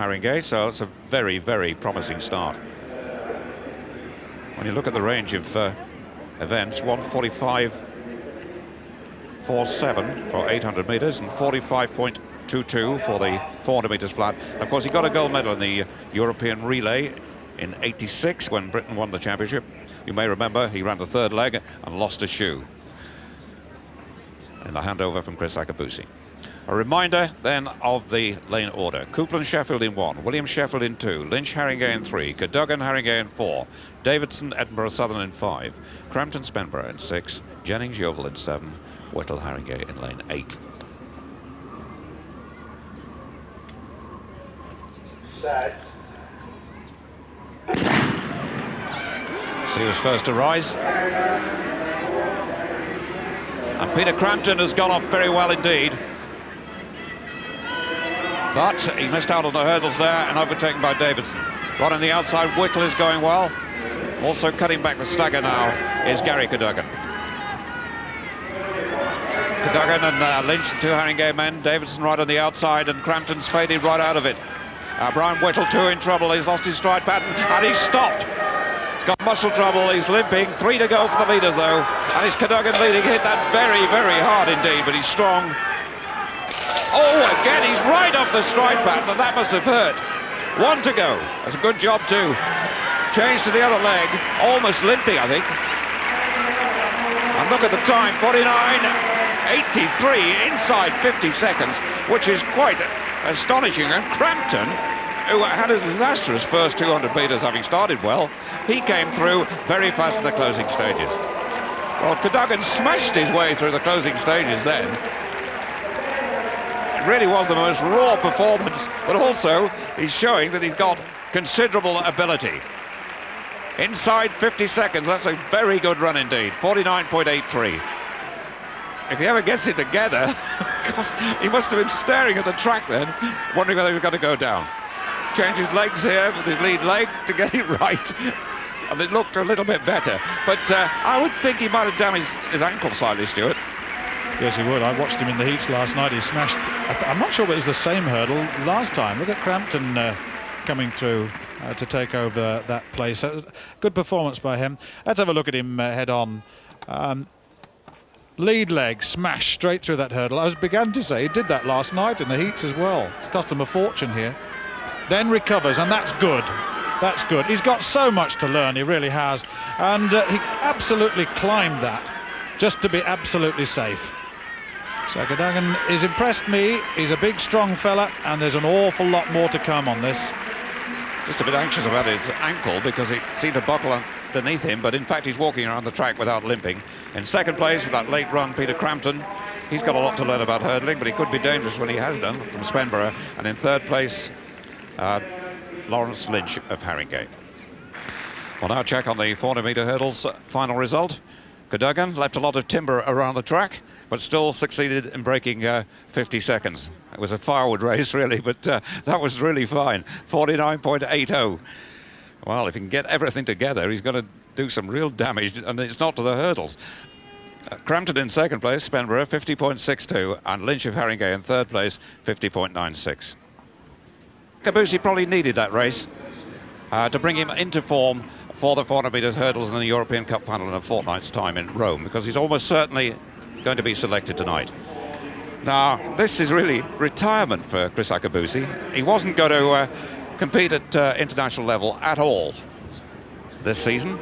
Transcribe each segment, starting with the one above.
Haringey, so it's a very, very promising start. When you look at the range of events, 1:45.47 for 800 metres and 45.22 for the 400 metres flat. Of course, he got a gold medal in the European relay in '86 when Britain won the championship. You may remember he ran the third leg and lost a shoe in the handover from Chris Akabusi. A reminder then of the lane order. Coupland Sheffield in 1, Williams Sheffield in 2, Lynch Haringey in 3, Cadogan Haringey in 4, Davidson Edinburgh Southern in 5, Crampton Spenborough in 6, Jennings Yeovil in 7, Whittle Haringey in lane 8. See who's first to rise. And Peter Crampton has gone off very well indeed. But he missed out on the hurdles there and overtaken by Davidson. Right on the outside, Whittle is going well. Also cutting back the stagger now is Gary Cadogan. Cadogan and Lynch, the two Haringey men. Davidson right on the outside, and Crampton's faded right out of it. Brian Whittle too in trouble. He's lost his stride pattern and he's stopped. He's got muscle trouble, he's limping. 3 to go for the leaders though. And it's Cadogan leading. Hit that very, very hard indeed, but he's strong. Oh, again, he's right off the stride pattern, and that must have hurt. 1 to go. That's a good job too. Change to the other leg, almost limping, I think. And look at the time, 49.83 inside 50 seconds, which is quite astonishing. And Crampton, who had a disastrous first 200 metres, having started well, he came through very fast in the closing stages. Well, Cadogan smashed his way through the closing stages then. Really was the most raw performance, but also he's showing that he's got considerable ability. Inside 50 seconds, that's a very good run indeed, 49.83. If he ever gets it together, God, he must have been staring at the track then, wondering whether he was going to go down. Change his legs here with his lead leg to get it right, and it looked a little bit better. But I would think he might have damaged his ankle slightly, Stuart. Yes, he would. I watched him in the heats last night. He smashed, I'm not sure if it was the same hurdle last time. Look at Crampton coming through to take over that place. Good performance by him. Let's have a look at him head on. Lead leg smashed straight through that hurdle. I began to say he did that last night in the heats as well. It's cost him a fortune here. Then recovers, and that's good. That's good. He's got so much to learn, he really has. And he absolutely climbed that just to be absolutely safe. So Cadogan has impressed me. He's a big, strong fella, and there's an awful lot more to come on this. Just a bit anxious about his ankle because it seemed to buckle underneath him, but in fact he's walking around the track without limping. In second place with that late run, Peter Crampton. He's got a lot to learn about hurdling, but he could be dangerous when he has done from Spenborough. And in third place, Lawrence Lynch of Haringey. We'll now check on the 400-metre hurdles final result. Cadogan left a lot of timber around the track, but still succeeded in breaking 50 seconds. It was a firewood race, really, but that was really fine. 49.80. Well, if he can get everything together, he's going to do some real damage, and it's not to the hurdles. Crampton in second place, Spenborough 50.62, and Lynch of Haringey in third place, 50.96. Akabusi probably needed that race to bring him into form for the 400 metres hurdles in the European Cup final in a fortnight's time in Rome, because he's almost certainly going to be selected tonight. Now, this is really retirement for Chris Akabusi. He wasn't going to compete at international level at all this season,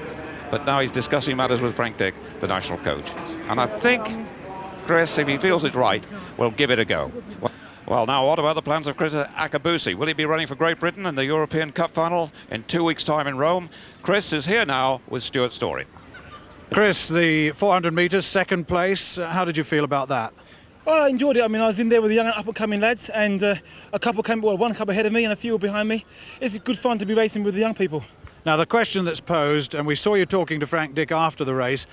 but now he's discussing matters with Frank Dick, the national coach. And I think Chris, if he feels it's right, will give it a go. Well, now what about the plans of Chris Akabusi? Will he be running for Great Britain in the European Cup final in 2 weeks' time in Rome? Chris is here now with Stuart Story. Chris, the 400 metres, second place. How did you feel about that? Well, I enjoyed it. I mean, I was in there with the young up-and-coming lads, and a couple came, well, one couple ahead of me and a few behind me. It's good fun to be racing with the young people. Now, the question that's posed, and we saw you talking to Frank Dick after the race,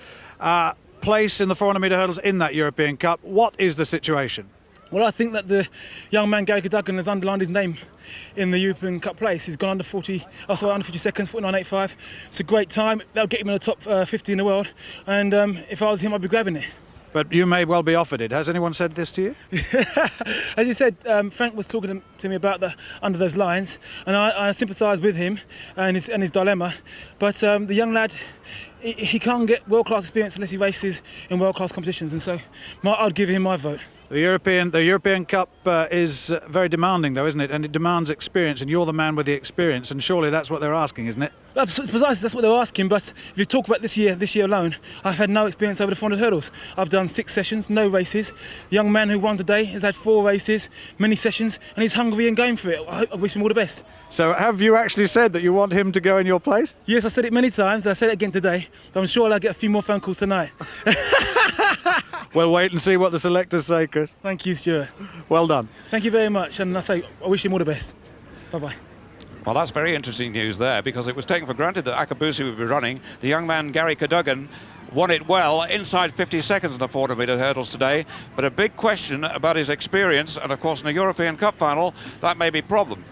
place in the 400 metre hurdles in that European Cup. What is the situation? Well, I think that the young man, Gary Cadogan, has underlined his name in the European Cup place. He's gone under 50 seconds, 49.85. It's a great time. That'll get him in the top 50 in the world. And if I was him, I'd be grabbing it. But you may well be offered it. Has anyone said this to you? As you said, Frank was talking to me about under those lines, and I sympathise with him and his dilemma. But the young lad, he can't get world-class experience unless he races in world-class competitions, and so I'd give him my vote. The European Cup is very demanding, though, isn't it? And it demands experience, and you're the man with the experience, and surely that's what they're asking, isn't it? Precisely, that's what they're asking. But if you talk about this year alone, I've had no experience over the 400 hurdles. I've done 6 sessions, no races. The young man who won today has had 4 races, many sessions, and he's hungry and game for it. I wish him all the best. So have you actually said that you want him to go in your place? Yes, I said it many times. I said it again today. But I'm sure I'll get a few more phone calls tonight. We'll wait and see what the selectors say, Chris. Thank you, Stuart. Well done. Thank you very much, and I wish him all the best. Bye-bye. Well, that's very interesting news there, because it was taken for granted that Akabusi would be running. The young man, Gary Cadogan, won it well, inside 50 seconds in the 400-metre hurdles today. But a big question about his experience, and of course in a European Cup final, that may be a problem.